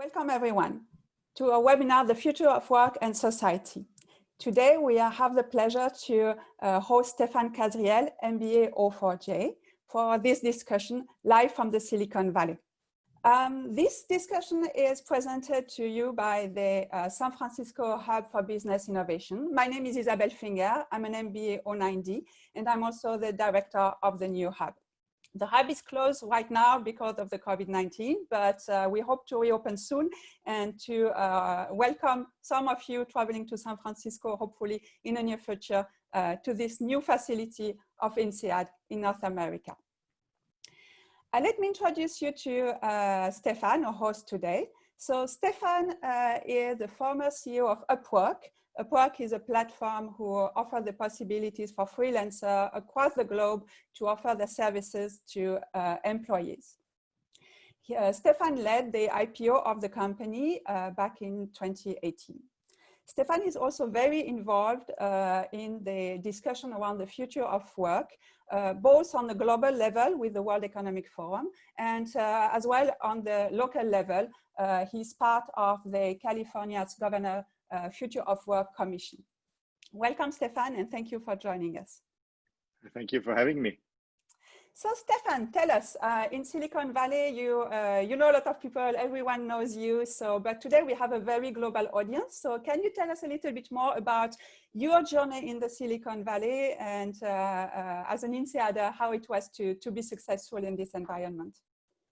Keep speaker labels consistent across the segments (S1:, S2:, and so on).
S1: Welcome everyone to our webinar, The Future of Work and Society. Today we have the pleasure to host Stéphane Kasriel, MBA O4J, for this discussion live from the Silicon Valley. This discussion is presented to you by the San Francisco Hub for Business Innovation. My name is Isabelle Finger. I'm an MBA O9D, and I'm also the director of the new hub. The hub is closed right now because of the COVID-19, but we hope to reopen soon and to welcome some of you traveling to San Francisco, hopefully in the near future, to this new facility of INSEAD in North America. Let me introduce you to Stéphane, our host today. So Stéphane is the former CEO of Upwork. Upwork is a platform who offers the possibilities for freelancers across the globe to offer their services to employees. Stéphane led the IPO of the company back in 2018. Stéphane is also very involved in the discussion around the future of work, both on the global level with the World Economic Forum and as well on the local level. He's part of the California's Governor Future of Work Commission. Welcome, Stéphane, and thank you for joining us.
S2: Thank you for having me.
S1: So, Stéphane, tell us, in Silicon Valley, you know a lot of people, everyone knows you. So, but today we have a very global audience. So can you tell us a little bit more about your journey in the Silicon Valley and as an insider, how it was to be successful in this environment?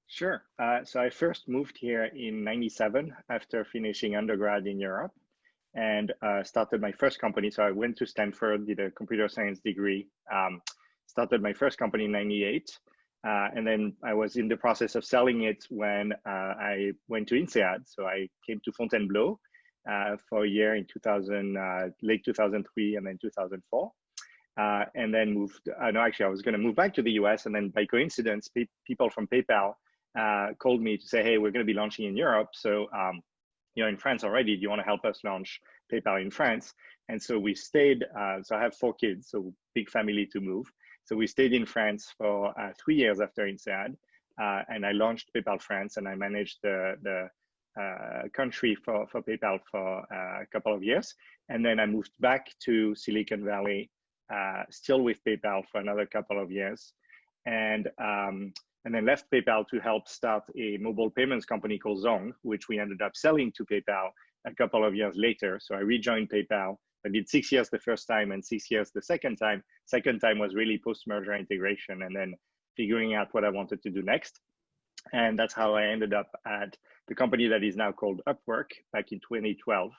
S2: Sure. So I first moved here in '97 after finishing undergrad in Europe and started my first company. So I went to Stanford, did a computer science degree, started my first company in '98. And then I was in the process of selling it when I went to INSEAD. So I came to Fontainebleau for a year in late 2003 and then 2004. And then moved, no, actually I was gonna move back to the US, and then by coincidence, people from PayPal called me to say, hey, we're gonna be launching in Europe. So you're in France already, do you wanna help us launch PayPal in France? And so we stayed, so I have 4 kids, so big family to move. So we stayed in France for 3 years after INSEAD, and I launched PayPal France, and I managed the country for PayPal for a couple of years. And then I moved back to Silicon Valley, still with PayPal for another couple of years. And then left PayPal to help start a mobile payments company called Zong, which we ended up selling to PayPal a couple of years later. So I rejoined PayPal. I did 6 years the first time and 6 years the second time. Second time was really post-merger integration and then figuring out what I wanted to do next. And that's how I ended up at the company that is now called Upwork back in 2012.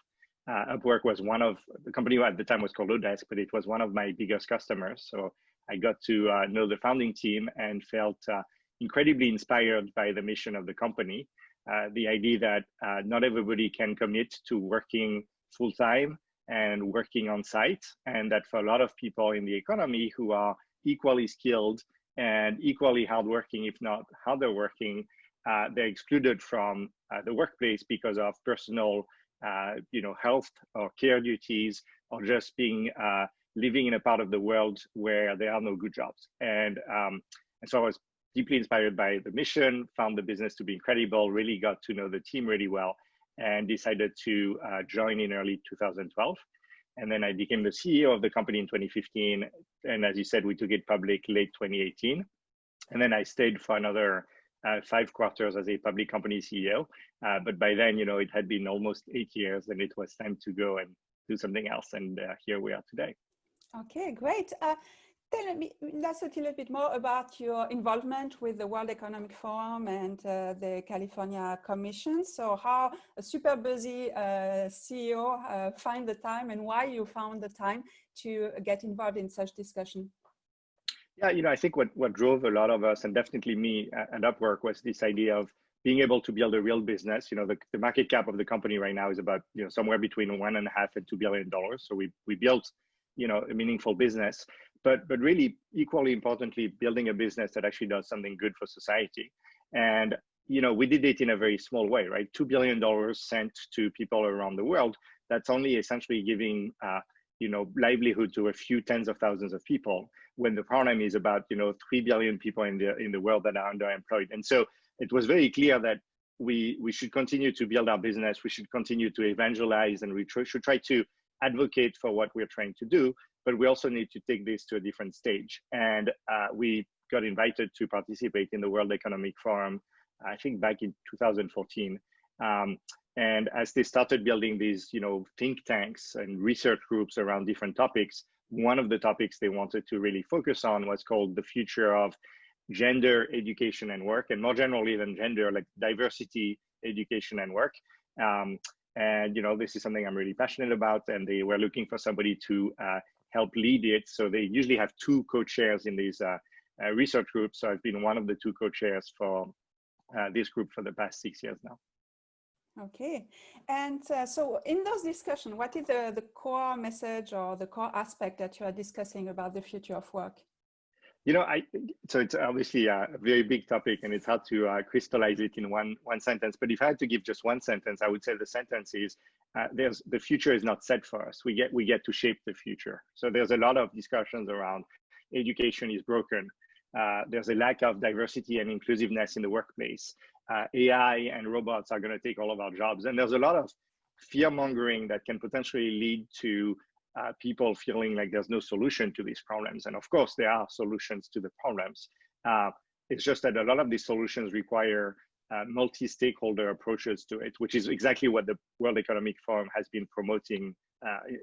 S2: Upwork was one of, the company at the time was called Odesk, but it was one of my biggest customers. So I got to know the founding team and felt incredibly inspired by the mission of the company. The idea that not everybody can commit to working full-time and working on site, and that for a lot of people in the economy who are equally skilled and equally hardworking, if not harder working, they're excluded from the workplace because of personal health or care duties, or just being living in a part of the world where there are no good jobs. And so I was deeply inspired by the mission, found the business to be incredible, really got to know the team really well, and decided to join in early 2012. And then I became the CEO of the company in 2015. And as you said, we took it public late 2018. And then I stayed for another 5 quarters as a public company CEO. But by then, it had been almost 8 years, and it was time to go and do something else. And here we are today.
S1: Okay, great. Tell us a little bit more about your involvement with the World Economic Forum and the California Commission. So how a super busy CEO find the time, and why you found the time to get involved in such discussion?
S2: Yeah, I think what drove a lot of us, and definitely me at Upwork, was this idea of being able to build a real business. The market cap of the company right now is about somewhere between $1.5 and $2 billion. So we built a meaningful business. But really, equally importantly, building a business that actually does something good for society. And, we did it in a very small way, right? $2 billion sent to people around the world. That's only essentially giving, livelihood to a few tens of thousands of people, when the problem is about, 3 billion people in the world that are underemployed. And so it was very clear that we should continue to build our business. We should continue to evangelize, and we should try to advocate for what we're trying to do. But we also need to take this to a different stage. And we got invited to participate in the World Economic Forum, I think back in 2014. And as they started building these, think tanks and research groups around different topics, one of the topics they wanted to really focus on was called the future of gender, education, and work, and more generally than gender, like diversity, education, and work. And this is something I'm really passionate about, and they were looking for somebody to help lead it. So they usually have two co-chairs in these research groups. So I've been one of the two co-chairs for this group for the past 6 years now.
S1: Okay, and so in those discussions, what is the core message or the core aspect that you are discussing about the future of work?
S2: So it's obviously a very big topic, and it's hard to crystallize it in one sentence. But if I had to give just one sentence, I would say the sentence is, the future is not set for us. We get to shape the future. So there's a lot of discussions around education is broken. There's a lack of diversity and inclusiveness in the workplace. AI and robots are going to take all of our jobs. And there's a lot of fear mongering that can potentially lead to people feeling like there's no solution to these problems. And of course, there are solutions to the problems. It's just that a lot of these solutions require multi-stakeholder approaches to it, which is exactly what the World Economic Forum has been promoting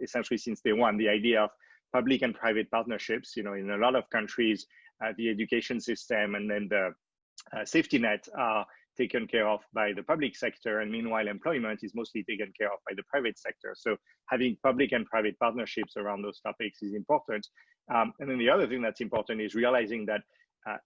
S2: essentially since day one. The idea of public and private partnerships, in a lot of countries, the education system and then the safety net are taken care of by the public sector, and meanwhile employment is mostly taken care of by the private sector. So having public and private partnerships around those topics is important. And then the other thing that's important is realizing that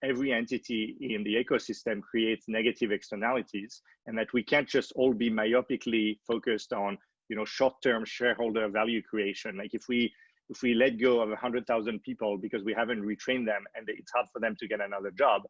S2: every entity in the ecosystem creates negative externalities, and that we can't just all be myopically focused on short-term shareholder value creation. Like if we let go of 100,000 people because we haven't retrained them and it's hard for them to get another job,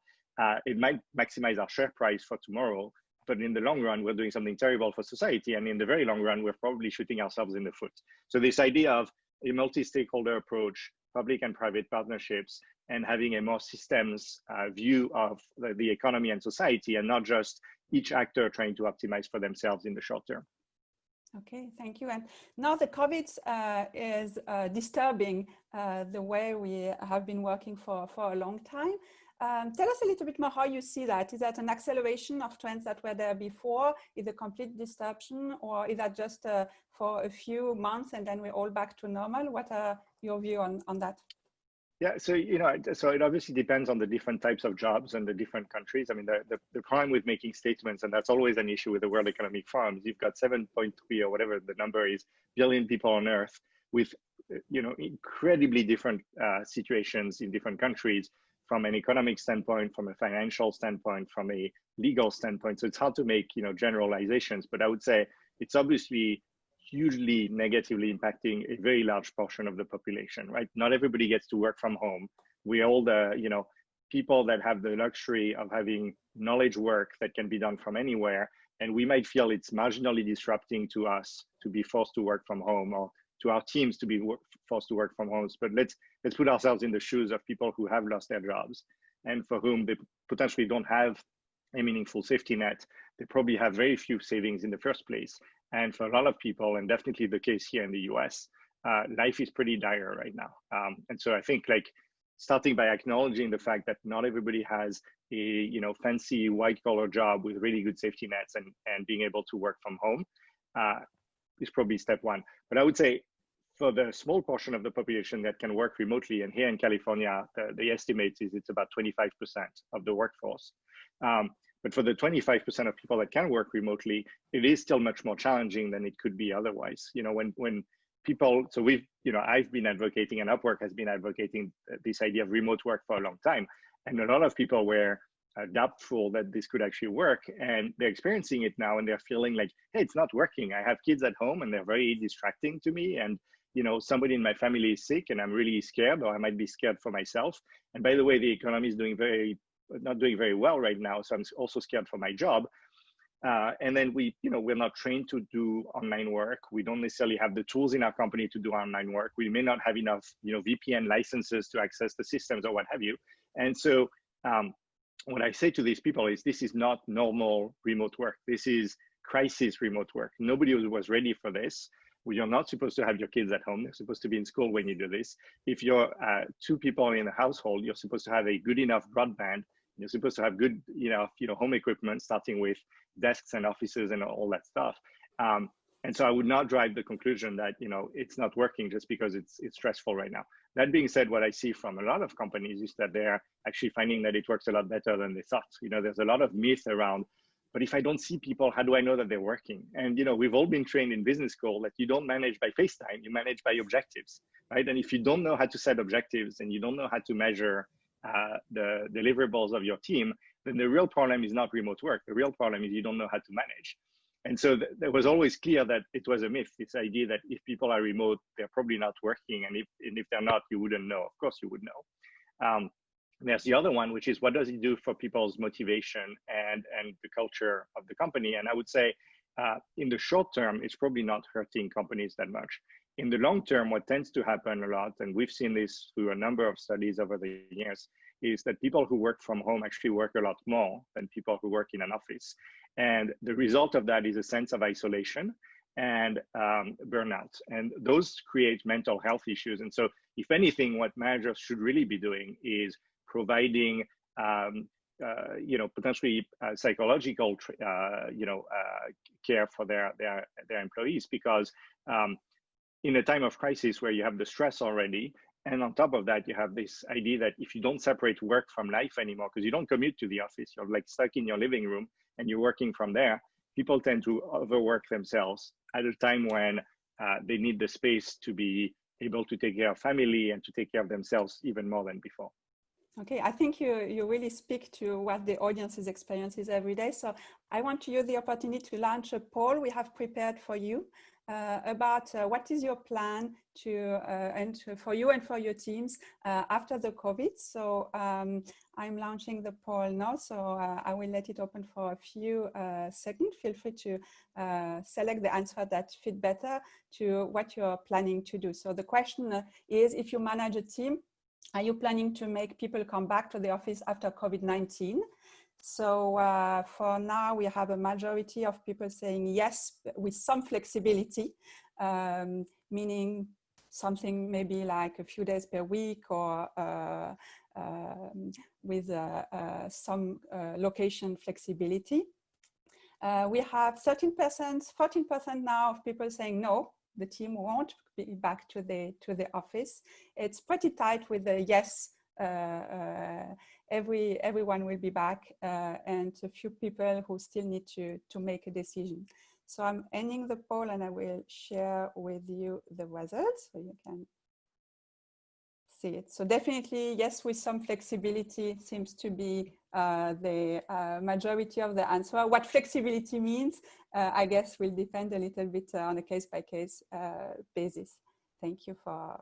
S2: it might maximize our share price for tomorrow, but in the long run, we're doing something terrible for society. And in the very long run, we're probably shooting ourselves in the foot. So this idea of a multi-stakeholder approach, public and private partnerships, and having a more systems view of the economy and society, and not just each actor trying to optimize for themselves in the short term.
S1: Okay, thank you. And now the COVID is disturbing the way we have been working for a long time. Tell us a little bit more how you see that. Is that an acceleration of trends that were there before? Is it a complete disruption, or is that just for a few months and then we're all back to normal? What are your view on that?
S2: Yeah, so so it obviously depends on the different types of jobs and the different countries. I mean, the problem with making statements, and that's always an issue with the World Economic Forum, you've got 7.3 or whatever the number is, billion people on Earth with incredibly different situations in different countries, from an economic standpoint, from a financial standpoint, from a legal standpoint. So it's hard to make generalizations, but I would say it's obviously hugely negatively impacting a very large portion of the population, right? Not everybody gets to work from home. We all the people that have the luxury of having knowledge work that can be done from anywhere, and we might feel it's marginally disrupting to us to be forced to work from home, or to our teams to be forced to work from home. But let's put ourselves in the shoes of people who have lost their jobs and for whom they potentially don't have a meaningful safety net. They probably have very few savings in the first place. And for a lot of people, and definitely the case here in the US, life is pretty dire right now. And so I think starting by acknowledging the fact that not everybody has a fancy white collar job with really good safety nets and being able to work from home is probably step one. But I would say for the small portion of the population that can work remotely, and here in California, the estimate is it's about 25% of the workforce. But for the 25% of people that can work remotely, it is still much more challenging than it could be otherwise. When people, so I've been advocating, and Upwork has been advocating this idea of remote work for a long time. And a lot of people were doubtful that this could actually work, and they're experiencing it now, and they're feeling like, hey, it's not working. I have kids at home and they're very distracting to me. And somebody in my family is sick and I'm really scared, or I might be scared for myself. And by the way, the economy is not doing very well right now. So I'm also scared for my job. And then we're not trained to do online work. We don't necessarily have the tools in our company to do online work. We may not have enough, VPN licenses to access the systems or what have you. And so what I say to these people is this is not normal remote work. This is crisis remote work. Nobody was ready for this. You're not supposed to have your kids at home. They're supposed to be in school when you do this. If you're two people in a household, you're supposed to have a good enough broadband. You're supposed to have good, home equipment, starting with desks and offices and all that stuff. And so I would not drive the conclusion that, it's not working just because it's stressful right now. That being said, what I see from a lot of companies is that they're actually finding that it works a lot better than they thought. There's a lot of myth around, but if I don't see people, how do I know that they're working? And, we've all been trained in business school that you don't manage by FaceTime, you manage by objectives, right? And if you don't know how to set objectives and you don't know how to measure the deliverables of your team, then the real problem is not remote work. The real problem is you don't know how to manage. And so there was always clear that it was a myth, this idea that if people are remote, they're probably not working. And if they're not, you wouldn't know. Of course you would know. There's the other one, which is what does it do for people's motivation and the culture of the company? And I would say in the short term, it's probably not hurting companies that much. In the long term, what tends to happen a lot, and we've seen this through a number of studies over the years, is that people who work from home actually work a lot more than people who work in an office. And the result of that is a sense of isolation and burnout. And those create mental health issues. And so if anything, what managers should really be doing is providing potentially psychological care for their employees, because in a time of crisis where you have the stress already, and on top of that, you have this idea that if you don't separate work from life anymore, because you don't commute to the office, you're like stuck in your living room and you're working from there, people tend to overwork themselves at a time when they need the space to be able to take care of family and to take care of themselves even more than before.
S1: Okay, I think you really speak to what the audience's experience is every day. So I want to use the opportunity to launch a poll we have prepared for you about what is your plan for you and for your teams after the COVID. So I'm launching the poll now, so I will let it open for a few seconds. Feel free to select the answer that fit better to what you're planning to do. So the question is, if you manage a team, are you planning to make people come back to the office after COVID-19? So for now, we have a majority of people saying yes, with some flexibility, meaning something maybe like a few days per week or with some location flexibility. We have 13%, 14% now of people saying no, the team won't be back to the office. It's pretty tight with the yes, everyone will be back, and a few people who still need to make a decision. So I'm ending the poll and I will share with you the results so you can see it. So definitely yes, with some flexibility seems to be the majority of the answer. What flexibility means, I guess, will depend a little bit on a case-by-case basis. Thank you for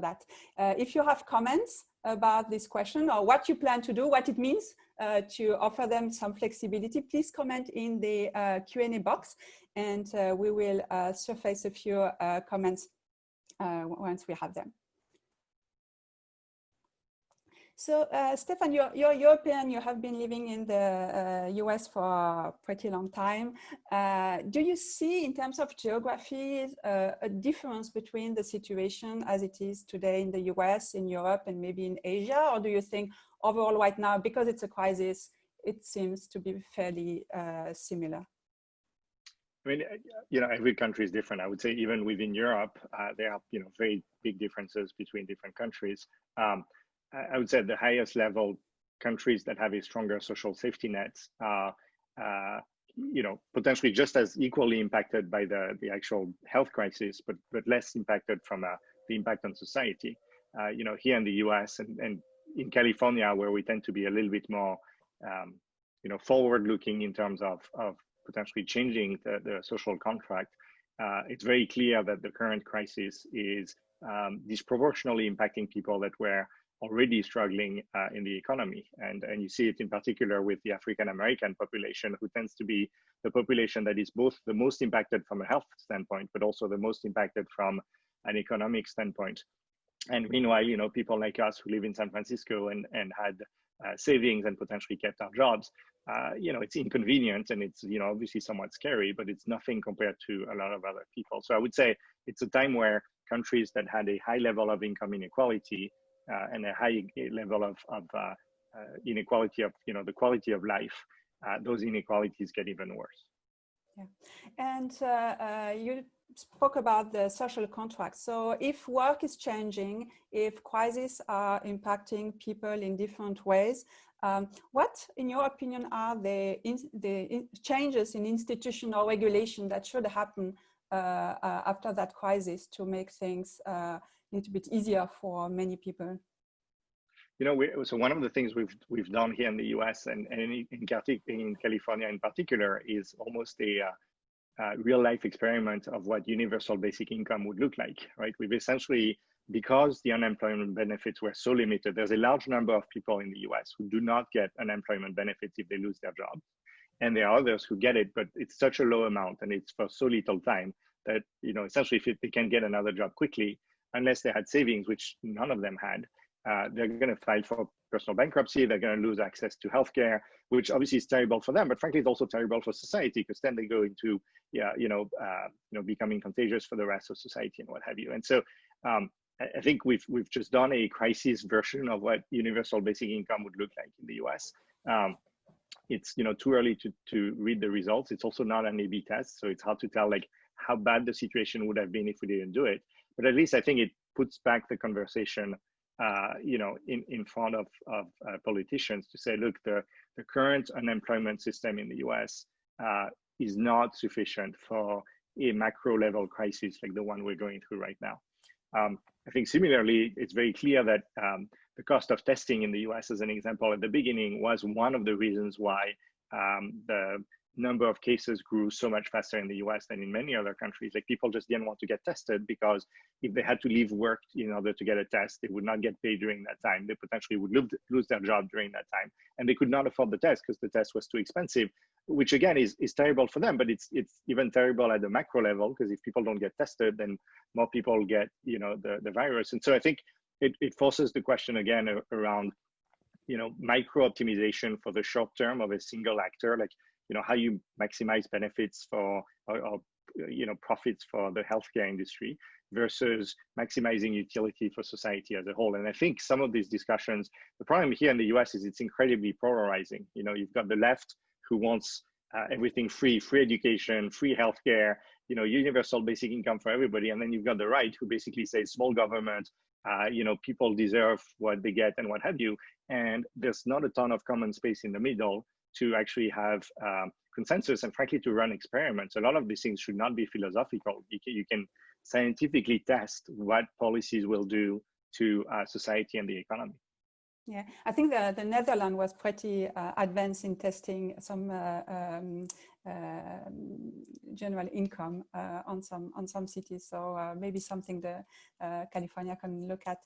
S1: that. If you have comments about this question or what you plan to do, what it means to offer them some flexibility, please comment in the Q&A box, and we will surface a few comments once we have them. So, Stefan, you're European, you have been living in the US for a pretty long time. Do you see, in terms of geography, a difference between the situation as it is today in the US, in Europe, and maybe in Asia? Or do you think overall right now, because it's a crisis, it seems to be fairly similar?
S2: I mean, every country is different. I would say even within Europe, there are, very big differences between different countries. I would say the highest level countries that have a stronger social safety nets are, potentially just as equally impacted by the actual health crisis, but less impacted from the impact on society. Here in the US and in California, where we tend to be a little bit more, forward-looking in terms of potentially changing the social contract, it's very clear that the current crisis is disproportionately impacting people that were already struggling in the economy. And you see it in particular with the African-American population, who tends to be the population that is both the most impacted from a health standpoint, but also the most impacted from an economic standpoint. And meanwhile, people like us who live in San Francisco and had savings and potentially kept our jobs, it's inconvenient and it's, obviously somewhat scary, but it's nothing compared to a lot of other people. So I would say it's a time where countries that had a high level of income inequality and a high level of inequality of, the quality of life, those inequalities get even worse.
S1: Yeah, and you spoke about the social contract. So if work is changing, if crises are impacting people in different ways, what, in your opinion, are the changes in institutional regulation that should happen after that crisis to make things a little bit easier for many people?
S2: So one of the things we've done here in the US and in California in particular is almost a real life experiment of what universal basic income would look like, right? We've essentially, because the unemployment benefits were so limited, there's a large number of people in the US who do not get unemployment benefits if they lose their job. And there are others who get it, but it's such a low amount and it's for so little time that, essentially if they can get another job quickly, unless they had savings, which none of them had, they're going to file for personal bankruptcy. They're going to lose access to healthcare, which obviously is terrible for them, but frankly, it's also terrible for society because then they go into, becoming contagious for the rest of society and what have you. And so I think we've just done a crisis version of what universal basic income would look like in the US. It's too early to read the results. It's also not an A/B test, so it's hard to tell like how bad the situation would have been if we didn't do it. But at least I think it puts back the conversation in front of politicians to say, look, the current unemployment system in the US is not sufficient for a macro level crisis like the one we're going through right now. I think similarly, it's very clear that the cost of testing in the US, as an example, at the beginning was one of the reasons why the number of cases grew so much faster in the US than in many other countries. Like people just didn't want to get tested because if they had to leave work in order to get a test, they would not get paid during that time. They potentially would lose their job during that time. And they could not afford the test because the test was too expensive, which again is terrible for them, but it's even terrible at the macro level because if people don't get tested, then more people get, the virus. And so I think it forces the question again around, micro optimization for the short term of a single actor, like, how you maximize benefits for, or profits for the healthcare industry versus maximizing utility for society as a whole. And I think some of these discussions, the problem here in the US is it's incredibly polarizing. You've got the left who wants everything free education, free healthcare, universal basic income for everybody. And then you've got the right who basically says small government, people deserve what they get and what have you. And there's not a ton of common space in the middle to actually have consensus and frankly to run experiments. A lot of these things should not be philosophical. You can scientifically test what policies will do to society and the economy.
S1: Yeah, I think the Netherlands was pretty advanced in testing some general income on some cities. So maybe something that California can look at.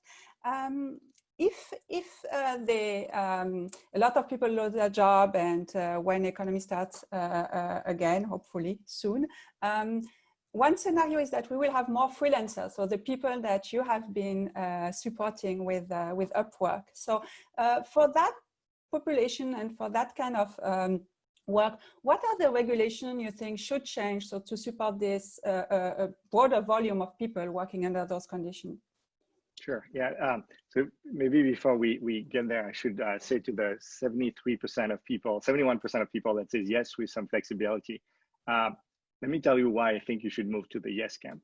S1: If a lot of people lose their job and when the economy starts again, hopefully soon, one scenario is that we will have more freelancers, so the people that you have been supporting with Upwork. So for that population and for that kind of work, what are the regulations you think should change so to support this a broader volume of people working under those conditions?
S2: Sure. Yeah. So maybe before we get there, I should say to the 71% of people that says yes with some flexibility. Let me tell you why I think you should move to the yes camp.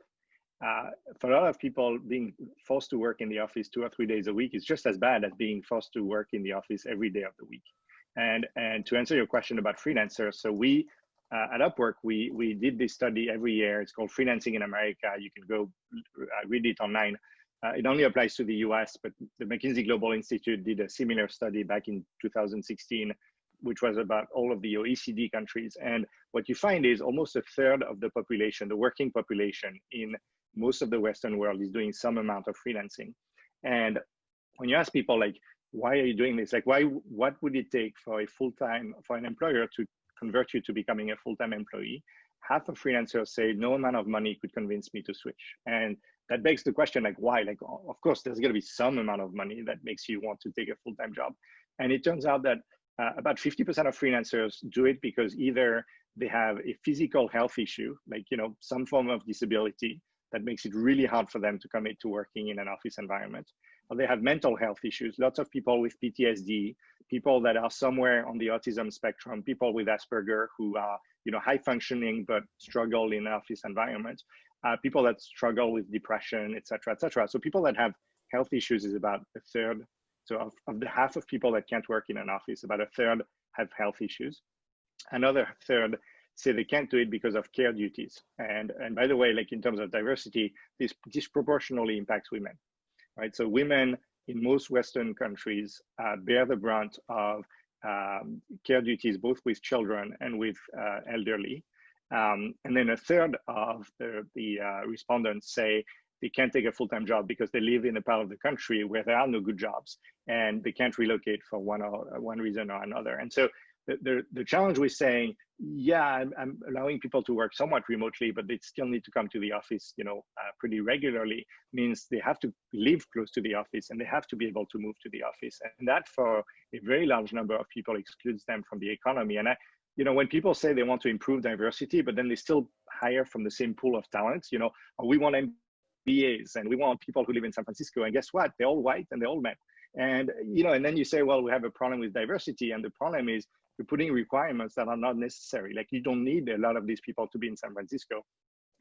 S2: For a lot of people, being forced to work in the office 2 or 3 days a week is just as bad as being forced to work in the office every day of the week. And to answer your question about freelancers, so we at Upwork, we did this study every year. It's called Freelancing in America. You can go read it online. It only applies to the US, but the McKinsey Global Institute did a similar study back in 2016, which was about all of the OECD countries. And what you find is almost a third of the population, the working population in most of the Western world is doing some amount of freelancing. And when you ask people like, why are you doing this? Like, what would it take for an employer to convert you to becoming a full-time employee? Half of freelancers say no amount of money could convince me to switch. And that begs the question, like, why? Like, of course, there's going to be some amount of money that makes you want to take a full-time job. And it turns out that about 50% of freelancers do it because either they have a physical health issue, like, some form of disability that makes it really hard for them to commit to working in an office environment, or they have mental health issues. Lots of people with PTSD, people that are somewhere on the autism spectrum, people with Asperger who are, high functioning but struggle in an office environment, people that struggle with depression, et cetera, et cetera. So people that have health issues is about a third. So of the half of people that can't work in an office, about a third have health issues. Another third say they can't do it because of care duties. And by the way, like in terms of diversity, this disproportionately impacts women, right? So women in most Western countries bear the brunt of care duties, both with children and with elderly. And then a third of the respondents say they can't take a full-time job because they live in a part of the country where there are no good jobs and they can't relocate for one reason or another. And so the challenge with saying, yeah, I'm allowing people to work somewhat remotely, but they still need to come to the office, pretty regularly, means they have to live close to the office and they have to be able to move to the office. And that, for a very large number of people, excludes them from the economy. And when people say they want to improve diversity, but then they still hire from the same pool of talents, we want MBAs and we want people who live in San Francisco, and guess what? They're all white and they're all men. And and then you say, well, we have a problem with diversity, and the problem is you're putting requirements that are not necessary. Like, you don't need a lot of these people to be in San Francisco.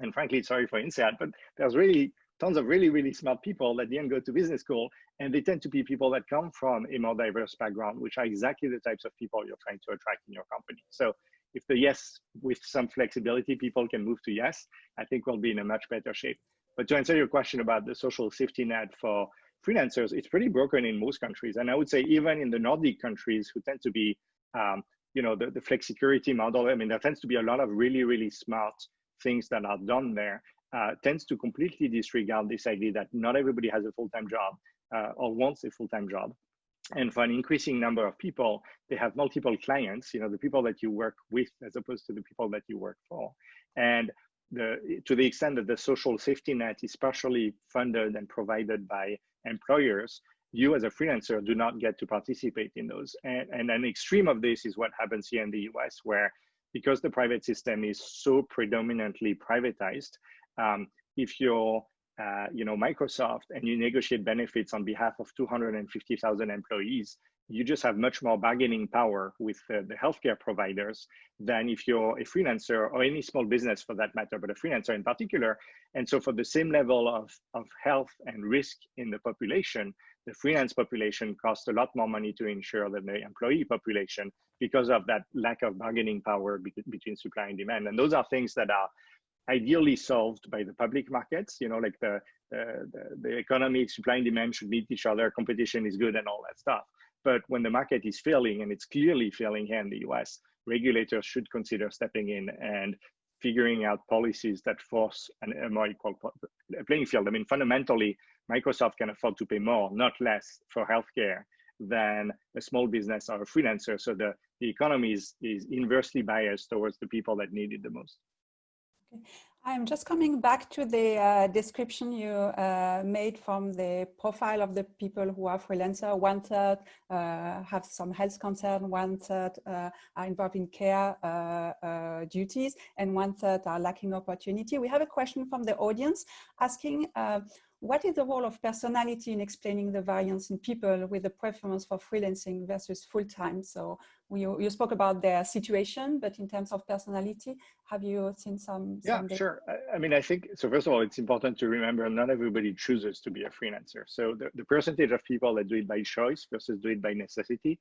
S2: And frankly, sorry for INSEAD, but there's really tons of really, really smart people that didn't go to business school, and they tend to be people that come from a more diverse background, which are exactly the types of people you're trying to attract in your company. So if the yes, with some flexibility, people can move to yes, I think we'll be in a much better shape. But to answer your question about the social safety net for freelancers, it's pretty broken in most countries. And I would say even in the Nordic countries, who tend to be, the flexicurity model, there tends to be a lot of really, really smart things that are done there, tends to completely disregard this idea that not everybody has a full-time job or wants a full-time job. And for an increasing number of people, they have multiple clients, the people that you work with as opposed to the people that you work for. And to the extent that the social safety net is partially funded and provided by employers, you as a freelancer do not get to participate in those. And an extreme of this is what happens here in the US, where because the private system is so predominantly privatized, if you're Microsoft and you negotiate benefits on behalf of 250,000 employees, you just have much more bargaining power with the healthcare providers than if you're a freelancer, or any small business for that matter, but a freelancer in particular. And so for the same level of health and risk in the population, the freelance population costs a lot more money to insure than the employee population because of that lack of bargaining power between supply and demand. And those are things that are ideally solved by the public markets, like the economy, supply and demand should meet each other, competition is good and all that stuff. But when the market is failing, and it's clearly failing here in the US, regulators should consider stepping in and figuring out policies that force a more equal playing field. Fundamentally, Microsoft can afford to pay more, not less, for healthcare than a small business or a freelancer. So the economy is inversely biased towards the people that need it the most.
S1: Okay. I'm just coming back to the description you made from the profile of the people who are freelancer. 1/3 have some health concern, 1/3 are involved in care duties, and 1/3 are lacking opportunity. We have a question from the audience asking, what is the role of personality in explaining the variance in people with a preference for freelancing versus full-time? So you spoke about their situation, but in terms of personality, have you seen some data?
S2: Sure. I think, so first of all, it's important to remember not everybody chooses to be a freelancer. So the percentage of people that do it by choice versus do it by necessity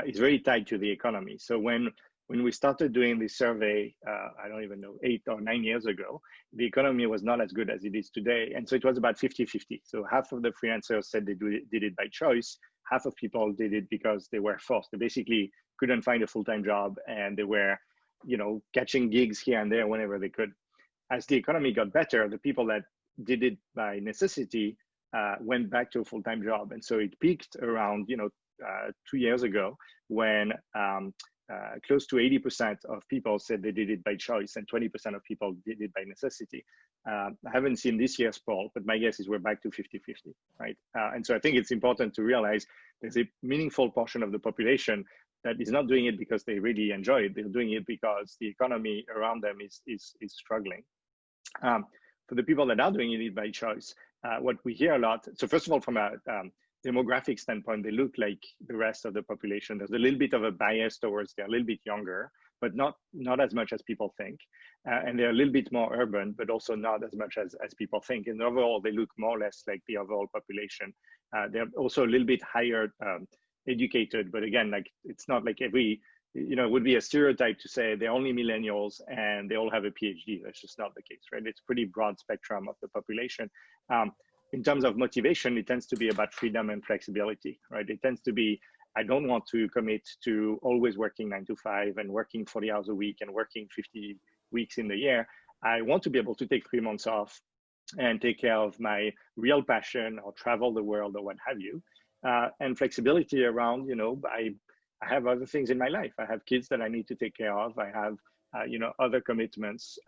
S2: is very tied to the economy. So when we started doing this survey, I don't even know, 8 or 9 years ago, the economy was not as good as it is today. And so it was about 50-50. So half of the freelancers said they did it by choice. Half of people did it because they were forced. They basically couldn't find a full-time job, and they were, catching gigs here and there whenever they could. As the economy got better, the people that did it by necessity went back to a full-time job. And so it peaked around, 2 years ago when close to 80% of people said they did it by choice, and 20% of people did it by necessity. I haven't seen this year's poll, but my guess is we're back to 50-50, right? And so I think it's important to realize there's a meaningful portion of the population that is not doing it because they really enjoy it. They're doing it because the economy around them is struggling. For the people that are doing it by choice, what we hear a lot, so first of all, from a demographic standpoint, they look like the rest of the population. There's a little bit of a bias towards they're a little bit younger, but not as much as people think. And they're a little bit more urban, but also not as much as people think. And overall, they look more or less like the overall population. They're also a little bit higher educated, but again, like it's not like every, you know, it would be a stereotype to say they're only millennials and they all have a PhD. That's just not the case, right? It's pretty broad spectrum of the population. In terms of motivation, it tends to be about freedom and flexibility, right? It tends to be, I don't want to commit to always working 9 to 5 and working 40 hours a week and working 50 weeks in the year. I want to be able to take 3 months off and take care of my real passion or travel the world or what have you. And flexibility around, you know, I have other things in my life. I have kids that I need to take care of. I have, you know, other commitments,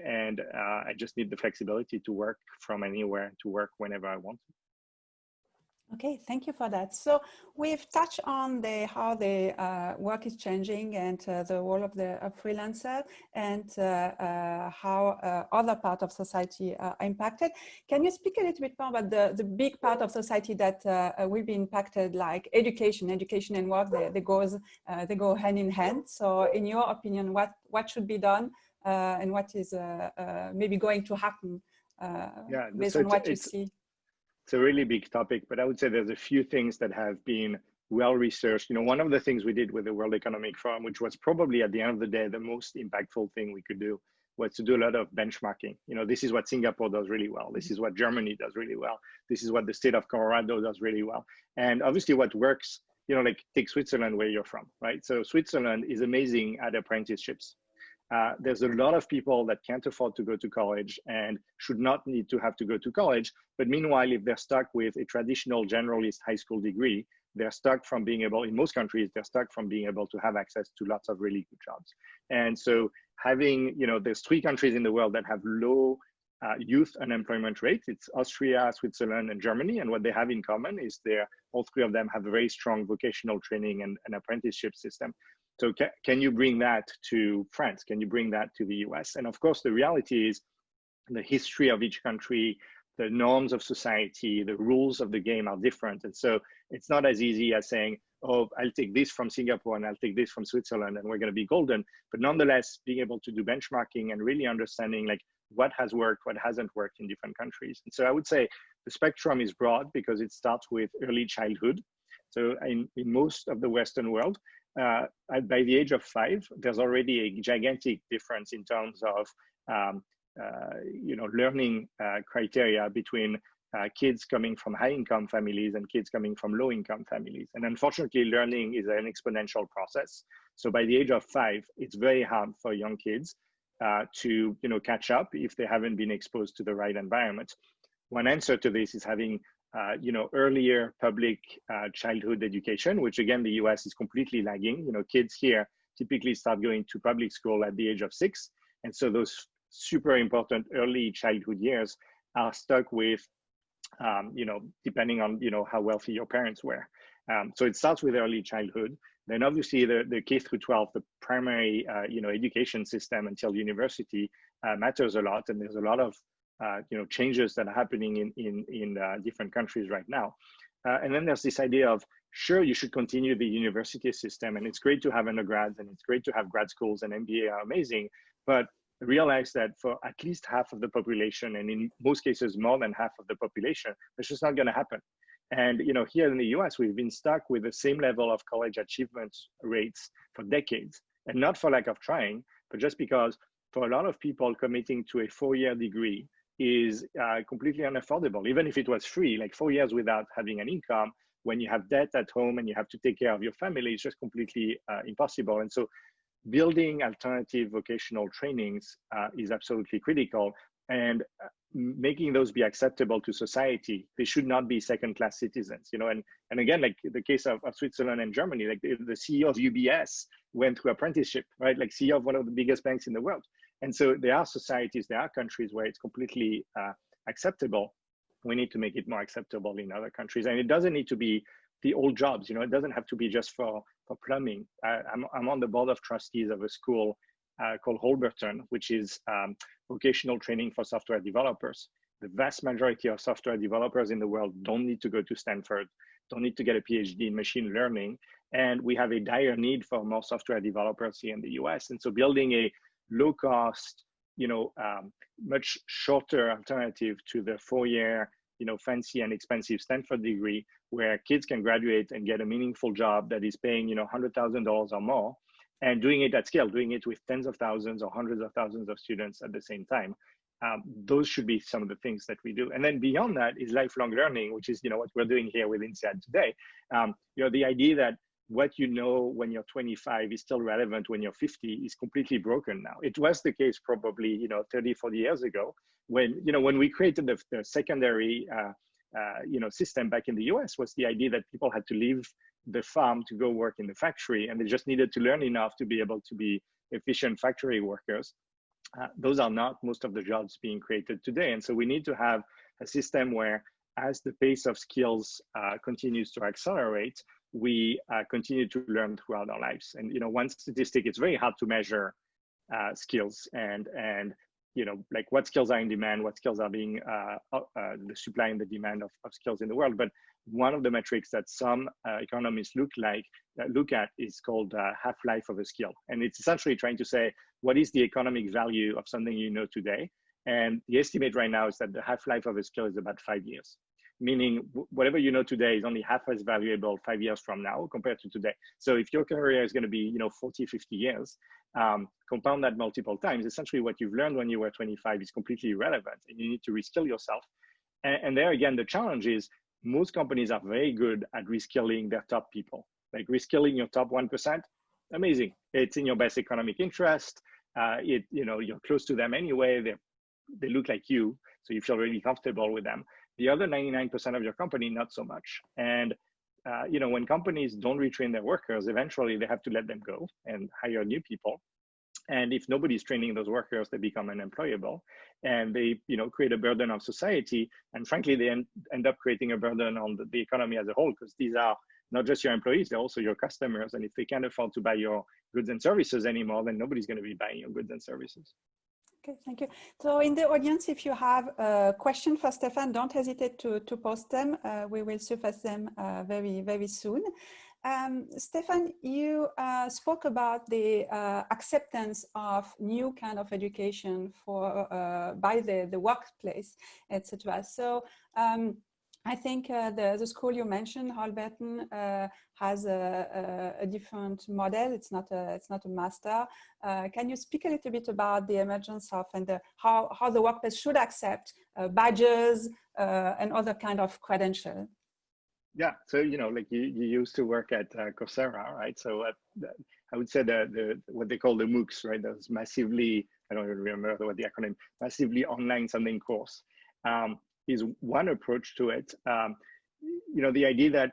S2: and I just need the flexibility to work from anywhere, to work whenever I want to.
S1: Okay, thank you for that. So we've touched on how the work is changing and the role of the freelancer and how other parts of society are impacted. Can you speak a little bit more about the big part of society that will be impacted, like education and work? They go hand in hand. So in your opinion, what should be done and what is maybe going to happen based on what you see?
S2: It's a really big topic, but I would say there's a few things that have been well researched. You know, one of the things we did with the World Economic Forum, which was probably at the end of the day the most impactful thing we could do, was to do a lot of benchmarking. You know, this is what Singapore does really well. This is what Germany does really well. This is what the state of Colorado does really well. And obviously what works, you know, like take Switzerland where you're from, right? So Switzerland is amazing at apprenticeships. There's a lot of people that can't afford to go to college and should not need to have to go to college. But meanwhile, if they're stuck with a traditional generalist high school degree, they're stuck from being able, in most countries, they're stuck from being able to have access to lots of really good jobs. And so having, you know, there's 3 countries in the world that have low youth unemployment rate. It's Austria, Switzerland, and Germany. And what they have in common is all 3 of them have a very strong vocational training and apprenticeship system. So can you bring that to France? Can you bring that to the US? And of course, the reality is the history of each country, the norms of society, the rules of the game are different. And so it's not as easy as saying, oh, I'll take this from Singapore and I'll take this from Switzerland and we're going to be golden. But nonetheless, being able to do benchmarking and really understanding like what has worked, what hasn't worked in different countries. And so I would say the spectrum is broad because it starts with early childhood. So in most of the Western world, by the age of 5, there's already a gigantic difference in terms of you know, learning criteria between kids coming from high-income families and kids coming from low-income families. And unfortunately, learning is an exponential process. So by the age of 5, it's very hard for young kids to, you know, catch up if they haven't been exposed to the right environment. One answer to this is having you know, earlier public childhood education, which again, the US is completely lagging. You know, kids here typically start going to public school at the age of 6. And so those super important early childhood years are stuck with, you know, depending on, you know, how wealthy your parents were. So it starts with early childhood. Then obviously the K through 12, the primary, you know, education system until university matters a lot. And there's a lot of you know, changes that are happening in different countries right now. And then there's this idea of, sure, you should continue the university system, and it's great to have undergrads, and it's great to have grad schools, and MBA are amazing, but realize that for at least half of the population, and in most cases more than half of the population, that's just not going to happen. And you know, here in the US, we've been stuck with the same level of college achievement rates for decades, and not for lack of trying, but just because for a lot of people committing to a 4-year degree is completely unaffordable. Even if it was free, like 4 years without having an income, when you have debt at home and you have to take care of your family, it's just completely impossible. And so building alternative vocational trainings is absolutely critical, and making those be acceptable to society. They should not be second-class citizens, you know. And again, like the case of Switzerland and Germany, like the CEO of UBS went through apprenticeship, right? Like CEO of one of the biggest banks in the world. And so there are societies, there are countries where it's completely acceptable. We need to make it more acceptable in other countries. And it doesn't need to be the old jobs, it doesn't have to be just for plumbing. I'm on the board of trustees of a school called Holberton, which is vocational training for software developers. The vast majority of software developers in the world don't need to go to Stanford, don't need to get a PhD in machine learning. And we have a dire need for more software developers here in the US. And so building a low cost, much shorter alternative to the 4-year, fancy and expensive Stanford degree, where kids can graduate and get a meaningful job that is paying, $100,000 or more, and doing it at scale, doing it with tens of thousands or hundreds of thousands of students at the same time. Those should be some of the things that we do. And then beyond that is lifelong learning, which is, what we're doing here with INSEAD today. The idea that what you know when you're 25 is still relevant when you're 50 is completely broken now. It was the case probably, 30, 40 years ago when we created the secondary, system back in the US, was the idea that people had to leave the farm to go work in the factory, and they just needed to learn enough to be able to be efficient factory workers. Those are not most of the jobs being created today. And so we need to have a system where, as the pace of skills continues to accelerate, we continue to learn throughout our lives. And one statistic, it's very hard to measure skills and like what skills are in demand, what skills are being the supply and the demand of skills in the world. But one of the metrics that some economists look at is called half-life of a skill. And it's essentially trying to say, what is the economic value of something you know today? And the estimate right now is that the half-life of a skill is about 5 years, meaning whatever you know today is only half as valuable 5 years from now compared to today. So if your career is going to be 40, 50 years, compound that multiple times, essentially what you've learned when you were 25 is completely irrelevant, and you need to reskill yourself. And there again, the challenge is most companies are very good at reskilling their top people. Like reskilling your top 1%, amazing. It's in your best economic interest. You're close to them anyway. They look like you, so you feel really comfortable with them. The other 99% of your company, not so much. And when companies don't retrain their workers, eventually they have to let them go and hire new people. And if nobody's training those workers, they become unemployable, and they create a burden on society. And frankly, they end up creating a burden on the economy as a whole, because these are not just your employees, they're also your customers. And if they can't afford to buy your goods and services anymore, then nobody's going to be buying your goods and services.
S1: Okay, thank you. So in the audience, if you have a question for Stefan, don't hesitate to post them. We will surface them very, very soon. Stefan, you spoke about the acceptance of new kind of education by the workplace, etc. So I think the school you mentioned, Holberton, has a different model. It's not a master. Can you speak a little bit about the emergence of and how the workplace should accept badges and other kind of credentials?
S2: Yeah, so like you used to work at Coursera, right? So I would say what they call the MOOCs, right? Those massively, I don't even remember what the acronym, massively online something course. Is one approach to it. The idea that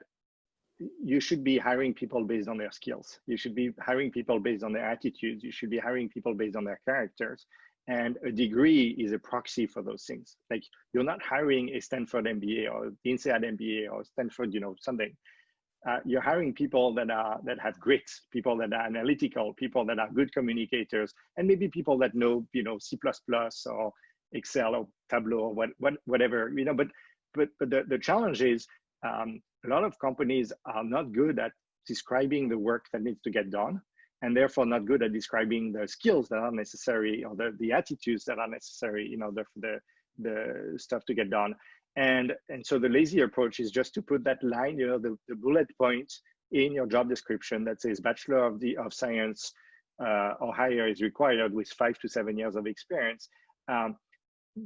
S2: you should be hiring people based on their skills. You should be hiring people based on their attitudes. You should be hiring people based on their characters. And a degree is a proxy for those things. Like you're not hiring a Stanford MBA or the INSEAD MBA or Stanford, something. You're hiring people that have grit, people that are analytical, people that are good communicators, and maybe people that know, C++ or Excel or Tableau or whatever, but the challenge is a lot of companies are not good at describing the work that needs to get done, and therefore not good at describing the skills that are necessary or the attitudes that are necessary, for the stuff to get done. And so the lazy approach is just to put that line, the bullet point in your job description that says Bachelor of Science or higher is required with 5 to 7 years of experience.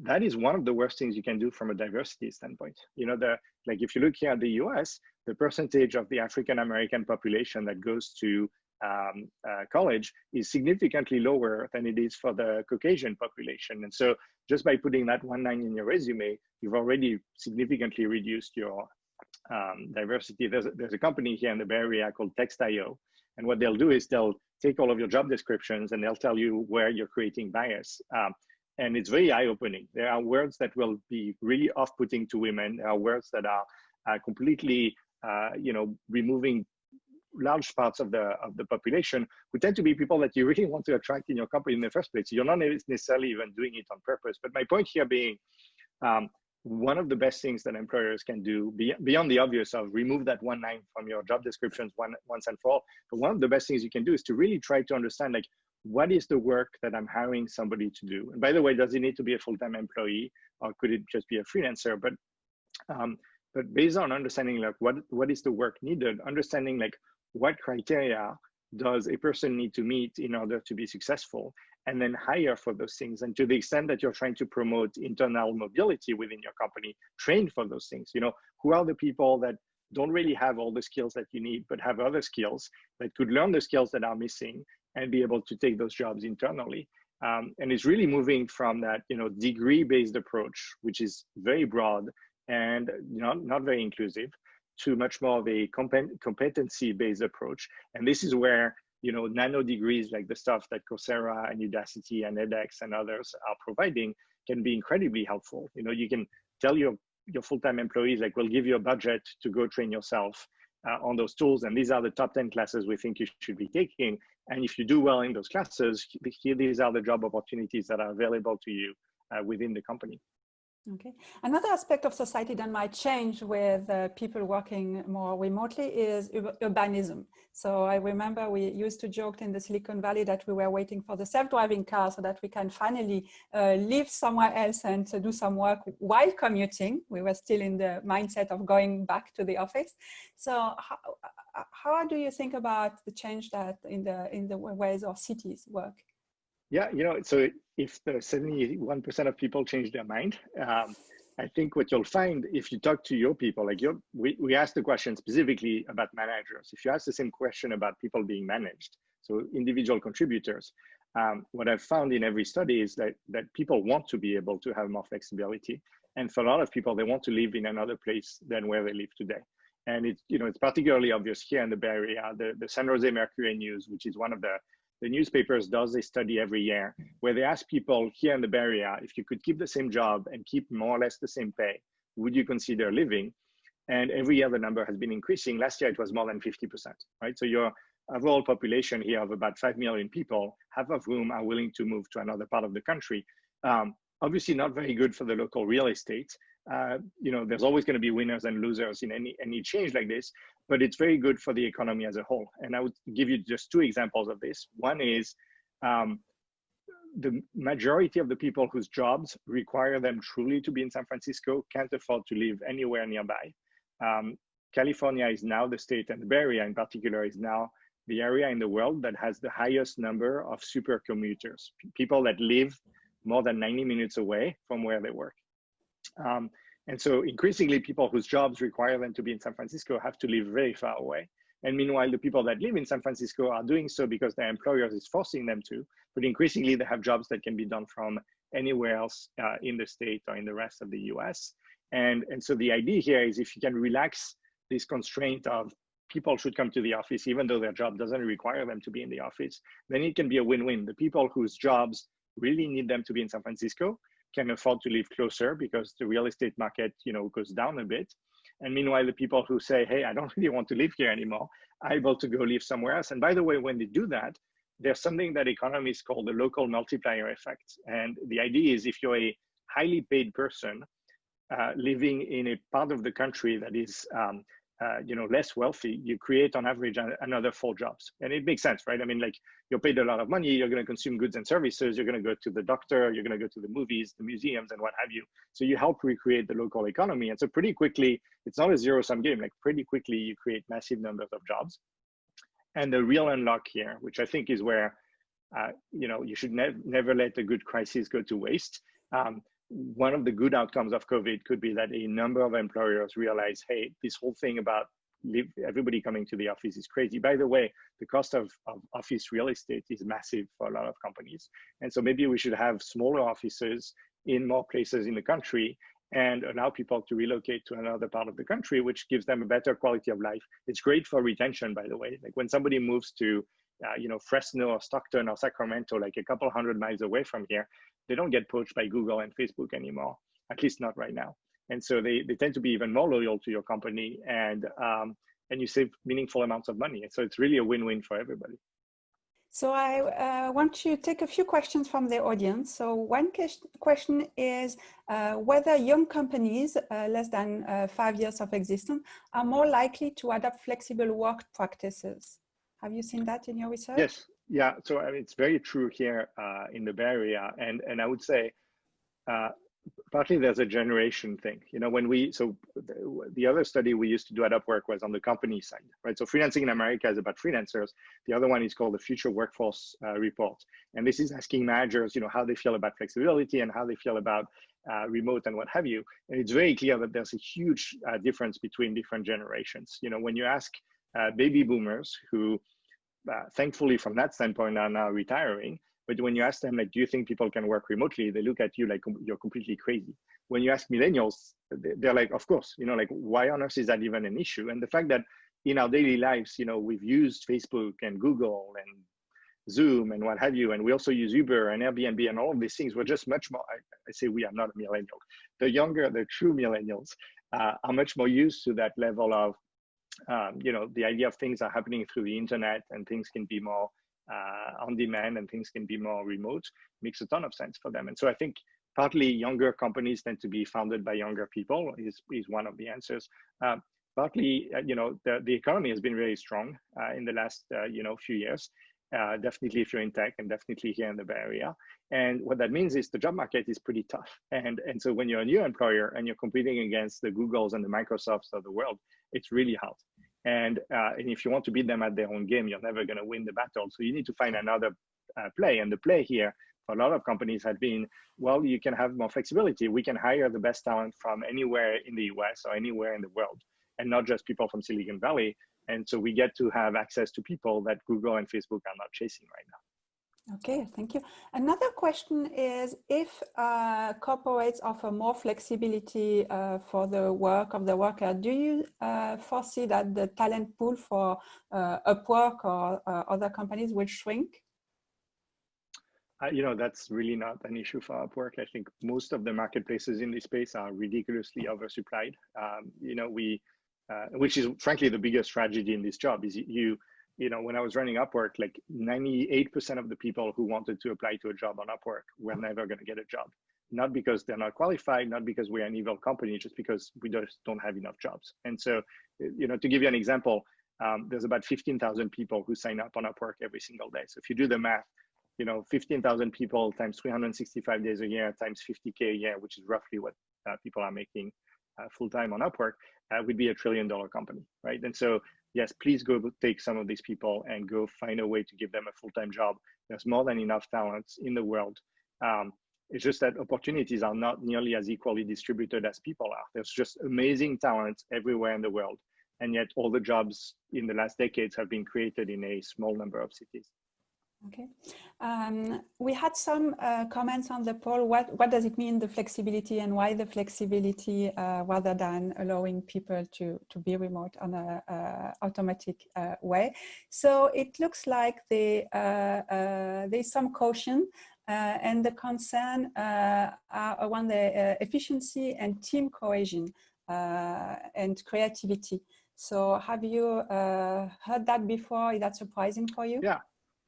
S2: That is one of the worst things you can do from a diversity standpoint. Like if you look here at the US, the percentage of the African-American population that goes to college is significantly lower than it is for the Caucasian population. And so just by putting that one line in your resume, you've already significantly reduced your diversity. There's a company here in the Bay Area called Text.io, And what they'll do is they'll take all of your job descriptions and they'll tell you where you're creating bias. And it's very eye-opening. There are words that will be really off-putting to women. There are words that are completely, removing large parts of the population, who tend to be people that you really want to attract in your company in the first place. You're not necessarily even doing it on purpose. But my point here being, one of the best things that employers can do, beyond the obvious of remove that one line from your job descriptions once and for all, but one of the best things you can do is to really try to understand, like, what is the work that I'm hiring somebody to do? And by the way, does it need to be a full-time employee, or could it just be a freelancer? But based on understanding, like, what is the work needed, understanding, like, what criteria does a person need to meet in order to be successful, and then hire for those things. And to the extent that you're trying to promote internal mobility within your company, train for those things. Who are the people that don't really have all the skills that you need, but have other skills that could learn the skills that are missing and be able to take those jobs internally. And it's really moving from that, degree-based approach, which is very broad and not very inclusive, to much more of a competency-based approach. And this is where, nano degrees like the stuff that Coursera and Udacity and edX and others are providing can be incredibly helpful. You can tell your full-time employees, like, we'll give you a budget to go train yourself on those tools. And these are the top 10 classes we think you should be taking. And if you do well in those classes, these are the job opportunities that are available to you within the company.
S1: Okay. Another aspect of society that might change with people working more remotely is urbanism. So I remember we used to joke in the Silicon Valley that we were waiting for the self-driving car so that we can finally live somewhere else and do some work while commuting. We were still in the mindset of going back to the office. So how do you think about the change that in the ways our cities work?
S2: Yeah, so if the 71% of people change their mind, I think what you'll find if you talk to your people, like we asked the question specifically about managers. If you ask the same question about people being managed, so individual contributors, what I've found in every study is that people want to be able to have more flexibility. And for a lot of people, they want to live in another place than where they live today. And it's particularly obvious here in the Bay Area. The San Jose Mercury News, which is one of the newspapers, does a study every year where they ask people here in the Bay Area, if you could keep the same job and keep more or less the same pay, would you consider living? And every year the number has been increasing. Last year it was more than 50%, right? So your overall population here of about 5 million people, half of whom are willing to move to another part of the country. Obviously not very good for the local real estate. There's always going to be winners and losers in any change like this, but it's very good for the economy as a whole. And I would give you just two examples of this. One is the majority of the people whose jobs require them truly to be in San Francisco can't afford to live anywhere nearby. California is now the state, and the Bay Area in particular is now the area in the world that has the highest number of super commuters, people that live more than 90 minutes away from where they work. And so increasingly people whose jobs require them to be in San Francisco have to live very far away. And meanwhile, the people that live in San Francisco are doing so because their employers is forcing them to, but increasingly they have jobs that can be done from anywhere else in the state or in the rest of the US. And so the idea here is if you can relax this constraint of people should come to the office, even though their job doesn't require them to be in the office, then it can be a win-win. The people whose jobs really need them to be in San Francisco can afford to live closer because the real estate market, goes down a bit. And meanwhile, the people who say, hey, I don't really want to live here anymore, are able to go live somewhere else. And by the way, when they do that, there's something that economists call the local multiplier effect. And the idea is if you're a highly paid person living in a part of the country that is less wealthy, you create on average another 4 jobs. And it makes sense, right? I mean, like, you're paid a lot of money, you're going to consume goods and services, you're going to go to the doctor, you're going to go to the movies, the museums, and what have you. So you help recreate the local economy. And so pretty quickly, it's not a zero-sum game. Like, pretty quickly, you create massive numbers of jobs. And the real unlock here, which I think is where, you should never let a good crisis go to waste. One of the good outcomes of COVID could be that a number of employers realize, hey, this whole thing about everybody coming to the office is crazy. By the way, the cost of office real estate is massive for a lot of companies. And so maybe we should have smaller offices in more places in the country and allow people to relocate to another part of the country, which gives them a better quality of life. It's great for retention, by the way. Like when somebody moves to, Fresno or Stockton or Sacramento, like a couple 100 miles away from here, they don't get poached by Google and Facebook anymore, at least not right now. And so they tend to be even more loyal to your company, and you save meaningful amounts of money. And so it's really a win-win for everybody.
S1: So I want to take a few questions from the audience. So one question is whether young companies less than 5 years of existence are more likely to adopt flexible work practices. Have you seen that in your research?
S2: Yes. Yeah. So I mean, it's very true here in the Bay Area, and I would say partly there's a generation thing. The other study we used to do at Upwork was on the company side, right? So Freelancing in America is about freelancers. The other one is called the Future Workforce Report. And this is asking managers, how they feel about flexibility and how they feel about remote and what have you. And it's very clear that there's a huge difference between different generations. When you ask baby boomers who, thankfully from that standpoint, are now retiring, but when you ask them, like, do you think people can work remotely? They look at you like you're completely crazy. When you ask millennials, they're like, of course, why on earth is that even an issue? And the fact that in our daily lives, we've used Facebook and Google and Zoom and what have you, and we also use Uber and Airbnb and all of these things, we're just much more, I say we, I'm not a millennial. The true millennials are much more used to that level of, the idea of things are happening through the internet and things can be more on demand and things can be more remote. Makes a ton of sense for them. And so I think partly younger companies tend to be founded by younger people is one of the answers. Partly, the economy has been very strong in the last, few years. Definitely if you're in tech and definitely here in the Bay Area. And what that means is the job market is pretty tough. And so when you're a new employer and you're competing against the Googles and the Microsofts of the world, it's really hard. And if you want to beat them at their own game, you're never going to win the battle. So you need to find another play. And the play here for a lot of companies had been, well, you can have more flexibility. We can hire the best talent from anywhere in the US or anywhere in the world, and not just people from Silicon Valley. And so we get to have access to people that Google and Facebook are not chasing right now.
S1: Okay, thank you. Another question is if corporates offer more flexibility for the work of the worker, do you foresee that the talent pool for Upwork or other companies will shrink?
S2: That's really not an issue for Upwork. I think most of the marketplaces in this space are ridiculously oversupplied. Which is frankly the biggest tragedy in this job is when I was running Upwork, like 98% of the people who wanted to apply to a job on Upwork were never going to get a job. Not because they're not qualified, not because we're an evil company, just because we just don't have enough jobs. And so, to give you an example, there's about 15,000 people who sign up on Upwork every single day. So if you do the math, 15,000 people times 365 days a year times 50K a year, which is roughly what people are making full-time on Upwork, would be $1 trillion company, right? And so, yes, please go take some of these people and go find a way to give them a full-time job. There's more than enough talents in the world. It's just that opportunities are not nearly as equally distributed as people are. There's just amazing talent everywhere in the world. And yet all the jobs in the last decades have been created in a small number of cities.
S1: Okay. We had some comments on the poll. What does it mean, the flexibility, and why the flexibility rather than allowing people to be remote on an automatic way? So it looks like there's some caution and the concern are around the efficiency and team cohesion and creativity. So have you heard that before? Is that surprising for you?
S2: Yeah.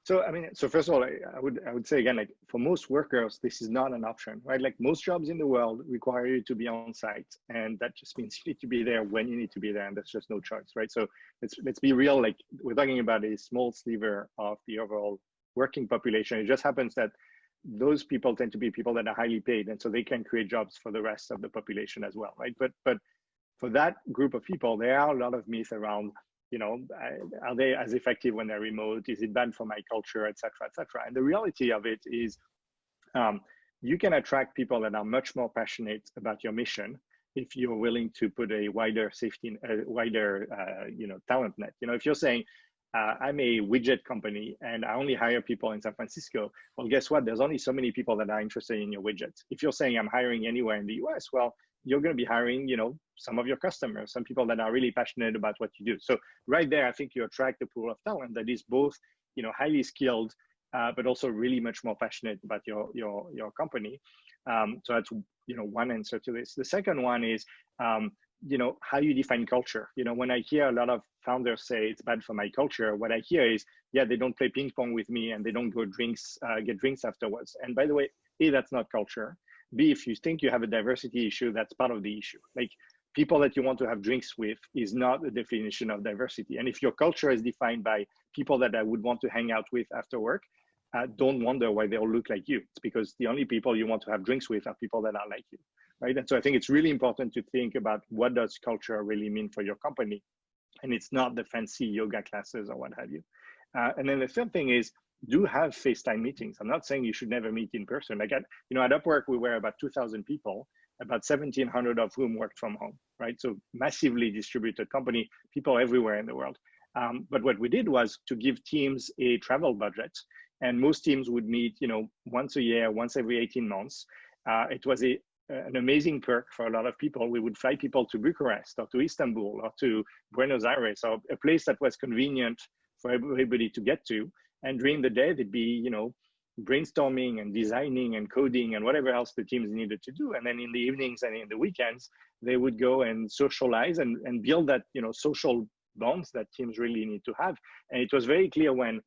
S2: So first of all, I would say again, like for most workers, this is not an option, right? Like most jobs in the world require you to be on site, and that just means you need to be there when you need to be there, and there's just no choice, right? So let's be real. Like we're talking about a small sliver of the overall working population. It just happens that those people tend to be people that are highly paid, and so they can create jobs for the rest of the population as well, right? But for that group of people, there are a lot of myths around. Are they as effective when they're remote? Is it bad for my culture, et cetera, et cetera? And the reality of it is you can attract people that are much more passionate about your mission if you're willing to put a wider talent net. If you're saying, I'm a widget company and I only hire people in San Francisco. Well, guess what? There's only so many people that are interested in your widgets. If you're saying I'm hiring anywhere in the US, well, you're going to be hiring, some of your customers, some people that are really passionate about what you do. So right there, I think you attract a pool of talent that is both, highly skilled, but also really much more passionate about your company. So that's, one answer to this. The second one is, how you define culture. When I hear a lot of founders say it's bad for my culture, what I hear is, yeah, they don't play ping pong with me and they don't go get drinks afterwards. And by the way, A, that's not culture. B, if you think you have a diversity issue, that's part of the issue. Like, people that you want to have drinks with is not the definition of diversity. And if your culture is defined by people that I would want to hang out with after work, don't wonder why they all look like you. It's because the only people you want to have drinks with are people that are like you, right? And so I think it's really important to think about what does culture really mean for your company. And it's not the fancy yoga classes or what have you. And then the third thing is, do have FaceTime meetings. I'm not saying you should never meet in person. Like at Upwork, we were about 2,000 people, about 1,700 of whom worked from home, right? So massively distributed company, people everywhere in the world. But what we did was to give teams a travel budget. And most teams would meet, once a year, once every 18 months. It was an amazing perk for a lot of people. We would fly people to Bucharest or to Istanbul or to Buenos Aires, or a place that was convenient for everybody to get to. And during the day, they'd be, brainstorming and designing and coding and whatever else the teams needed to do. And then in the evenings and in the weekends, they would go and socialize and build that, social bonds that teams really need to have. And it was very clear when,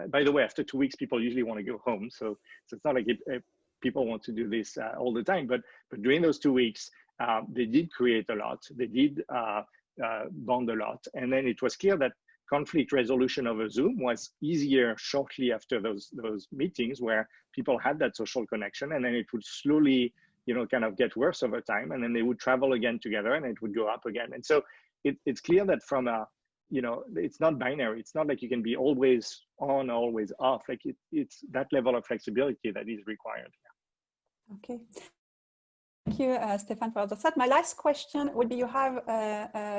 S2: by the way, after 2 weeks, people usually want to go home. So it's not like people want to do this all the time, but during those 2 weeks, they did create a lot. They did bond a lot. And then it was clear that conflict resolution over Zoom was easier shortly after those meetings where people had that social connection, and then it would slowly, kind of get worse over time, and then they would travel again together and it would go up again. And so it's clear that from a, it's not binary. It's not like you can be always on, always off. Like it's that level of flexibility that is required.
S1: Okay. Thank you, Stefan, for that. My last question would be, you have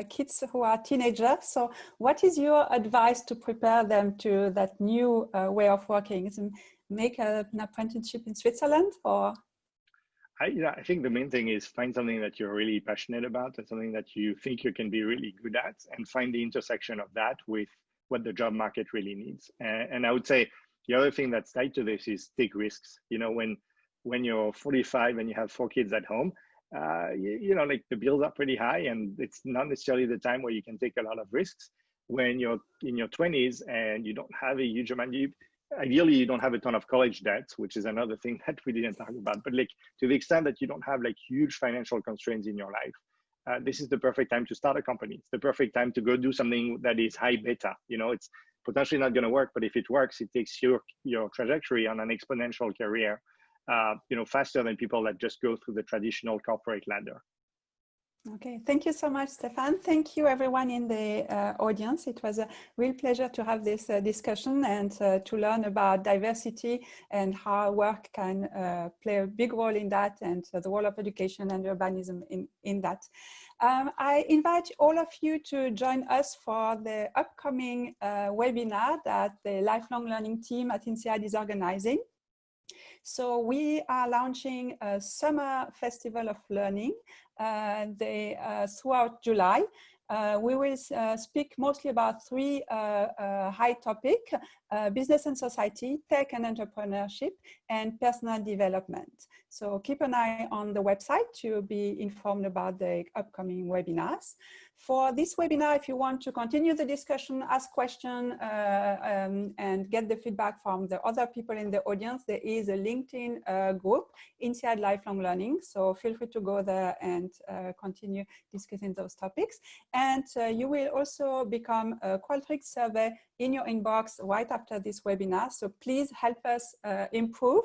S1: kids who are teenagers. So what is your advice to prepare them to that new way of working? Is it make an apprenticeship in Switzerland, or?
S2: I think the main thing is find something that you're really passionate about and something that you think you can be really good at, and find the intersection of that with what the job market really needs. And I would say the other thing that's tied to this is take risks. When you're 45 and you have 4 kids at home, like the bills are pretty high, and it's not necessarily the time where you can take a lot of risks. When you're in your 20s and you don't have a huge amount, ideally you don't have a ton of college debt, which is another thing that we didn't talk about. But like, to the extent that you don't have like huge financial constraints in your life, this is the perfect time to start a company. It's the perfect time to go do something that is high beta. It's potentially not going to work, but if it works, it takes your trajectory on an exponential career, faster than people that just go through the traditional corporate ladder.
S1: Okay, thank you so much, Stefan. Thank you, everyone in the audience. It was a real pleasure to have this discussion and to learn about diversity and how work can play a big role in that, and the role of education and urbanism in that. I invite all of you to join us for the upcoming webinar that the Lifelong Learning team at INSEAD is organizing. So we are launching a summer festival of learning throughout July. We will speak mostly about 3 high topics: business and society, tech and entrepreneurship, and personal development. So keep an eye on the website to be informed about the upcoming webinars. For this webinar, if you want to continue the discussion, ask questions, and get the feedback from the other people in the audience, there is a LinkedIn group, INSEAD Lifelong Learning. So feel free to go there and continue discussing those topics. And you will also become a Qualtrics survey in your inbox right after this webinar. So please help us improve,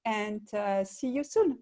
S1: and see you soon.